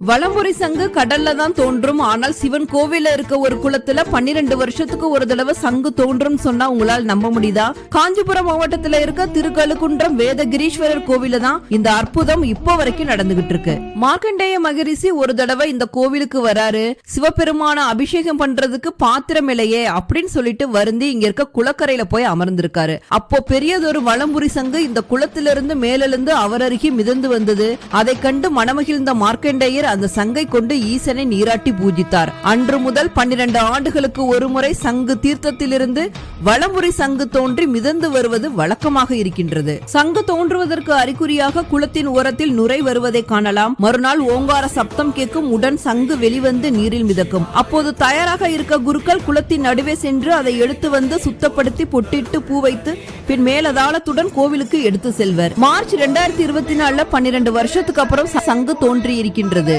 வலம்புரி சங்கு கடல்ல தான் தோன்றும். ஆனால் சிவன் கோவில இருக்க ஒரு குளத்துல 12 வருஷத்துக்கு ஒரு தடவை சங்கு தோன்றும் சொன்னா உங்களால் நம்ப முடியுதா? காஞ்சிபுரம் மாவட்டத்துல இருக்க திருக்கழுக்குன்றம் வேதகிரீஸ்வரர் கோவில தான் இந்த அற்புதம் இப்போ வரைக்கும் நடந்துகிட்டு இருக்கு. மார்க்கண்டேய மகரிஷி ஒரு தடவை இந்த கோவிலுக்கு வராரு. சிவபெருமான அபிஷேகம் பண்றதுக்கு பாத்திரம் இல்லையே அப்படின்னு சொல்லிட்டு வருந்தி இங்க இருக்க குளக்கரையில போய் அமர்ந்திருக்காரு. அப்போ பெரியதொரு வலம்புரி சங்கு இந்த குளத்திலிருந்து மேலிருந்து அவர் அருகே மிதந்து வந்தது. அதை கண்டு மனமகிழ்ந்த மார்க்கண்டேயர் அந்த சங்கை கொண்டு ஈசனை நீராட்டி பூஜித்தார். அன்று முதல் 12 ஆண்டுகளுக்கு ஒரு முறை சங்கு தீர்த்தத்திலிருந்து வலம்புரி சங்கு தோன்றி மிதந்து வருவது வழக்கமாக இருக்கின்றது. சங்கு தோன்றுவதற்கு அறிகுறியாக குளத்தின் ஓரத்தில் நுரை வருவதை காணலாம். மறுநாள் ஓங்கார சப்தம் கேட்கும். உடன் சங்கு வெளிவந்து நீரில் மிதக்கும். அப்போது தயாராக இருக்க குருக்கள் குளத்தின் நடுவே சென்று அதை எடுத்து வந்து சுத்தப்படுத்தி பொட்டிட்டு பூ வைத்து பின் மேலதாளத்துடன் கோவிலுக்கு எடுத்து செல்வர். மார்ச் 2024 12 வருஷத்துக்கு அப்புறம் சங்கு தோன்றி இருக்கின்றது.